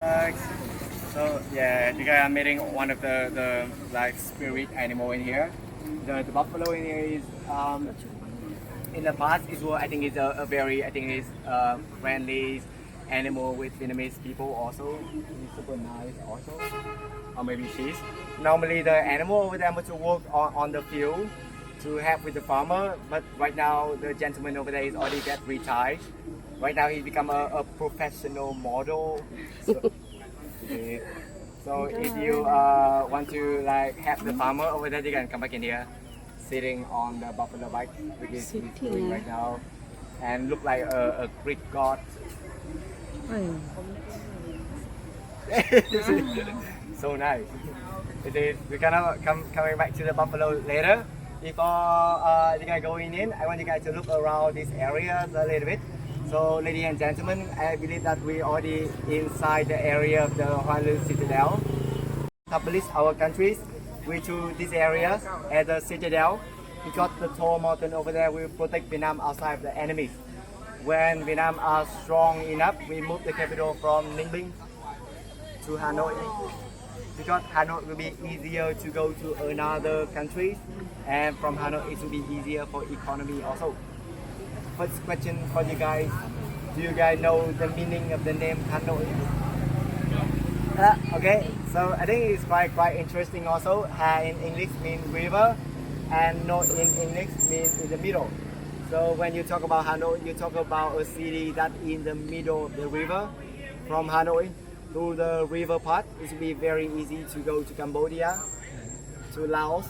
So yeah, you guys are meeting one of the like spirit animal in here. The buffalo in here is in the past is what I think is a very I think is friendly animal with Vietnamese people also. It's super nice also. Or maybe she's. Normally the animal over there must work on the field to help with the farmer, but right now the gentleman over there is already get retired. Right now he become a professional model. So, okay. So if you want to like help the farmer over there, you can come back in here, sitting on the buffalo bike, which is he's doing right now, and look like a Greek god. So nice. It is. We're gonna coming back to the buffalo later. Before you guys going in, I want you guys to look around this area a little bit. So, ladies and gentlemen, I believe that we already inside the area of the Hoang Citadel. Establish our countries, we choose this area as a citadel because the tall mountain over there will protect Vietnam outside of the enemies. When Vietnam are strong enough, we move the capital from Ninh to Hanoi because Hanoi will be easier to go to another country, and from Hanoi it will be easier for economy also. First question for you guys: do you guys know the meaning of the name Hanoi? Okay, so I think it's quite interesting also. Ha in English means river, and no in English means in the middle. So when you talk about Hanoi, you talk about a city that in the middle of the river. From Hanoi to the river part, it will be very easy to go to Cambodia, to Laos,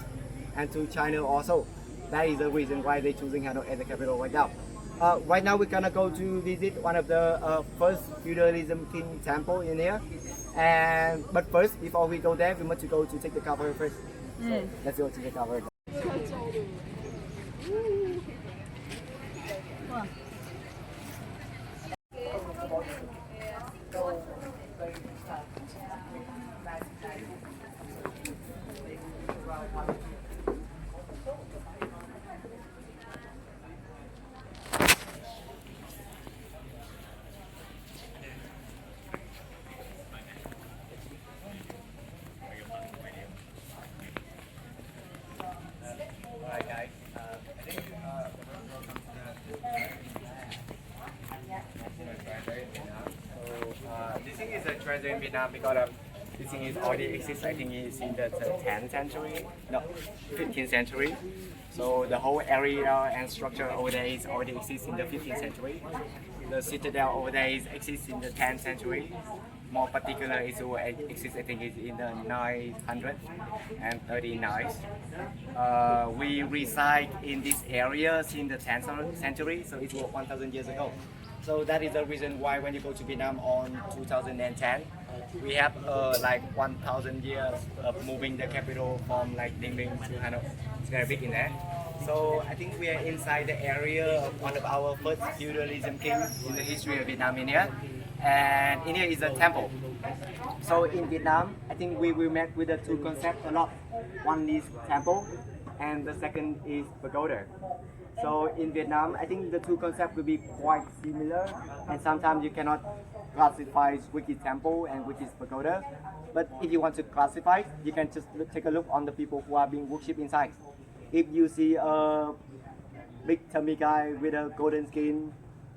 and to China also. That is the reason why they're choosing Hanoi as the capital right now. Right now we're gonna go to visit one of the first feudalism king temple in here. But first, before we go there, we must go to take the cover first. So let's go to the cover. Alright guys, I think this thing is a treasure in Vietnam because this thing is already exists. I think it's in the 10th century, no, 15th century. So the whole area and structure over there is already exists in the 15th century. The citadel over there is exists in the 10th century. More particular is exists I think is in the 939. We reside in this area since the 10th century, so it was 1,000 years ago. So that is the reason why when you go to Vietnam on 2010, we have like 1,000 years of moving the capital from like Ninh to Hanoi. It's very big in there. So I think we are inside the area of one of our first feudalism kings in the history of Vietnam in here. And in here is a temple. So in Vietnam, I think we will met with the two concepts a lot. One is temple, and the second is pagoda. So in Vietnam, I think the two concepts will be quite similar, and sometimes you cannot classify which is temple and which is pagoda. But if you want to classify, you can just take a look on the people who are being worshipped inside. If you see a big tummy guy with a golden skin,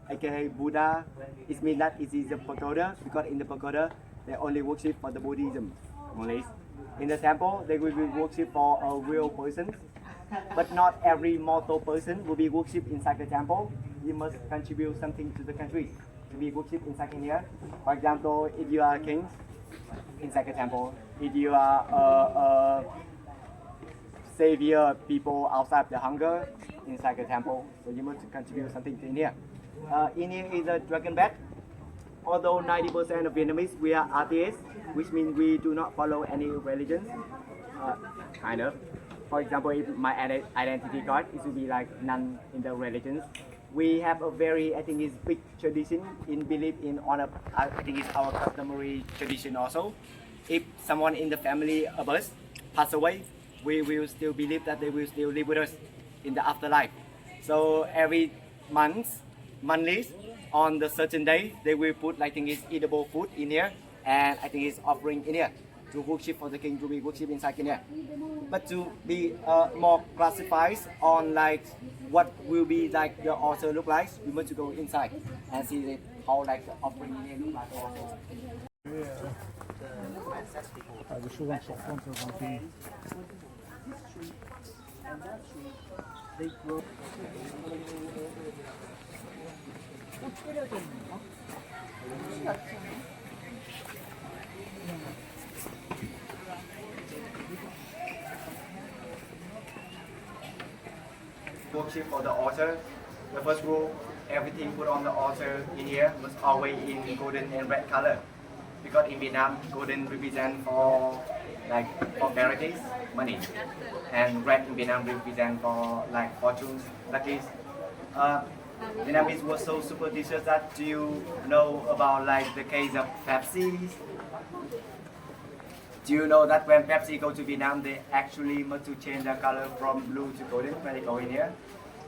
aka Buddha, it means that it is a pagoda, because in the pagoda they only worship for the Buddhism only. In the temple they will be worshipped for a real person, but not every mortal person will be worshipped inside the temple. You must contribute something to the country to be worshipped inside in here. For example, if you are a king, inside the temple. If you are a savior people outside the hunger, inside the temple, so you must contribute something in here. In here is a dragon bat. Although 90% of Vietnamese, we are atheists, which means we do not follow any religions, kind of. For example, if my identity card, it will be like none in the religions. We have a very, I think, is big tradition in belief in honor. I think it's our customary tradition also. If someone in the family of us pass away, we will still believe that they will still live with us in the afterlife. So every monthly, on the certain day, they will put like thing is eatable food in here, and I think he's offering in here to worship for the king to be worship inside in here. But to be more classified on like what will be like the altar look like, we want to go inside and see it, how like the offering in here look like also. 把这树上手放这放低。Worship for the altar. The first rule, everything put on the altar in here must always in golden and red color. Because in Vietnam, golden represent for like prosperity, money, and red in Vietnam represent for like fortunes, lucky. Vietnamese was so superstitious that do you know about like the case of Pepsi? Do you know that when Pepsi go to Vietnam, they actually must to change the color from blue to golden when they go in here?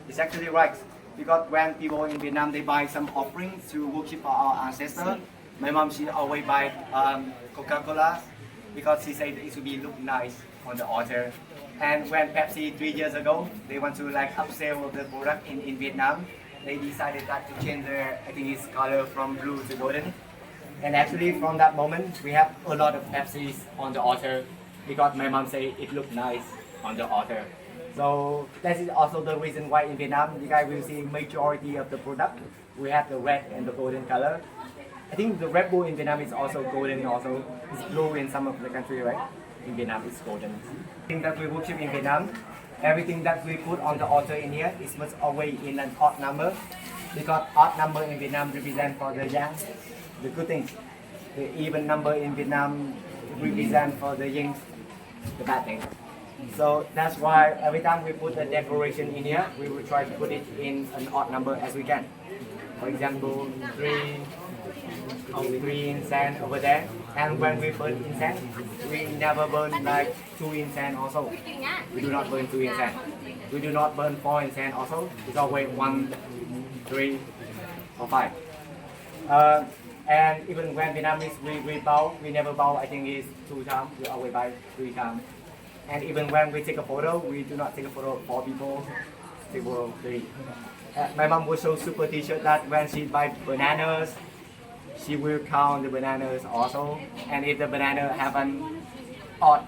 It's actually right, because when people in Vietnam, they buy some offerings to worship for our ancestors. My mom, she always buy Coca-Cola because she said it should be look nice on the altar. And when Pepsi 3 years ago, they want to like upsell the product in Vietnam, they decided that to change their, I think it's color from blue to golden. And actually from that moment, we have a lot of Pepsis on the altar because my mom say it look nice on the altar. So that is also the reason why in Vietnam, you guys will see majority of the product, we have the red and the golden color. I think the Red Bull in Vietnam is also golden also. It's blue in some of the country, right? In Vietnam it's golden. Everything that we worship in Vietnam, everything that we put on the altar in here is must always in an odd number. Because odd number in Vietnam represent for the yang, the good things. The even number in Vietnam represent for the yin, the bad things. So that's why every time we put a decoration in here, we will try to put it in an odd number as we can. For example, 3 incense over there, and when we burn incense, we never burn like 2 incense also. We do not burn 2 incense. We do not burn 4 incense also. It's always 1, 3, or 5. And even when Vietnamese we bow, we never bow. I think it's 2 times. We always bow 3 times. And even when we take a photo, we do not take a photo of 4 people. Take a photo of 3. My mom was so superstitious that when she buy bananas, she will count the bananas also, and if the banana have an odd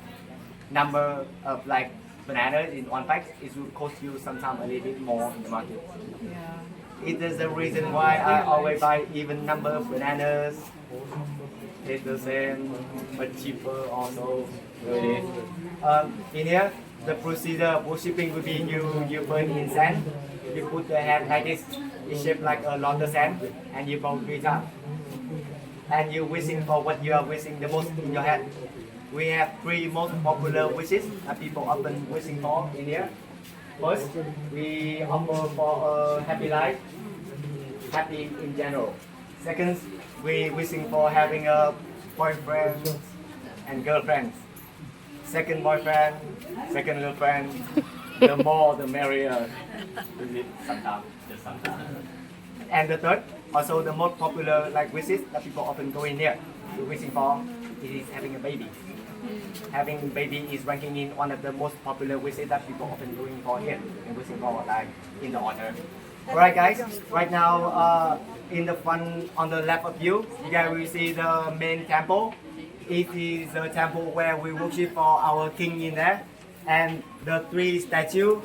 number of like bananas in one pack, it will cost you sometimes a little bit more in the market. It is the reason why I always buy even number of bananas. It's the same, but cheaper also. In here, the procedure of worshipping will be you burn incense, you put the hand like this, it's shaped like a lotus hand, and you blow 3 times. And you wishing for what you are wishing the most in your head. We have 3 most popular wishes that people often wishing for in here. First, we offer for a happy life, happy in general. Second, we wishing for having a boyfriend and girlfriend. Second boyfriend, second girlfriend, the more the merrier. Sometimes, just sometimes. And the third, also the most popular like wishes that people often go in here to wishing for is having a baby. Having a baby is ranking in one of the most popular wishes that people often going for here and wishing for like in the altar. Alright guys, right now in the front on the left of you, you guys will see the main temple. It is the temple where we worship for our king in there, and the 3 statues.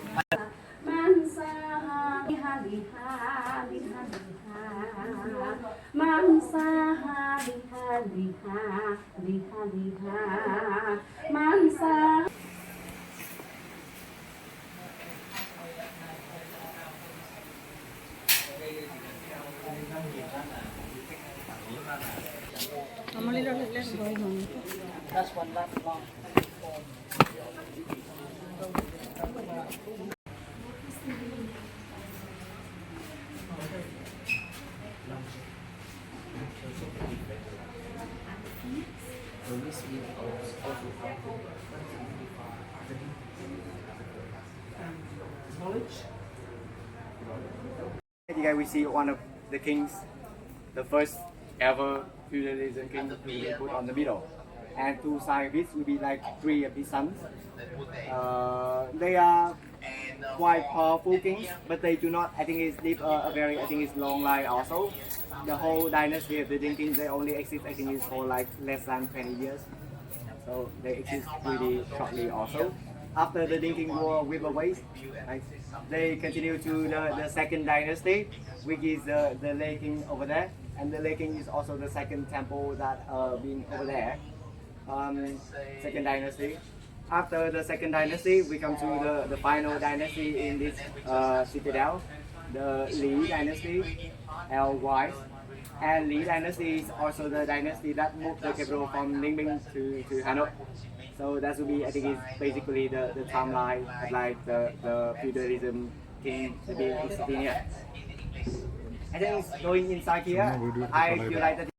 That's one last long. You guys will see one of the kings, the first ever feudalism king will be put on the middle, and two sides of it will be like three of his sons. They are quite powerful kings, but they do not. I think it's live a very. I think it's long life also. The whole dynasty of the Dinh kings they only exist. I think it's for like less than 20 years. So they exist really shortly also. After the Dinh King War with away, right, they continue to the second dynasty, which is the Lê King over there, and the Lê King is also the second temple that being over there. Second dynasty. After the second dynasty, we come to the final dynasty in this citadel, the Lý dynasty, L-wise. And Lý dynasty is also the dynasty that moved the capital from Ninh Binh to Hanoi. So that will be, I think, it's basically the timeline of like the feudalism king to be existing here. I think going inside here, I feel like that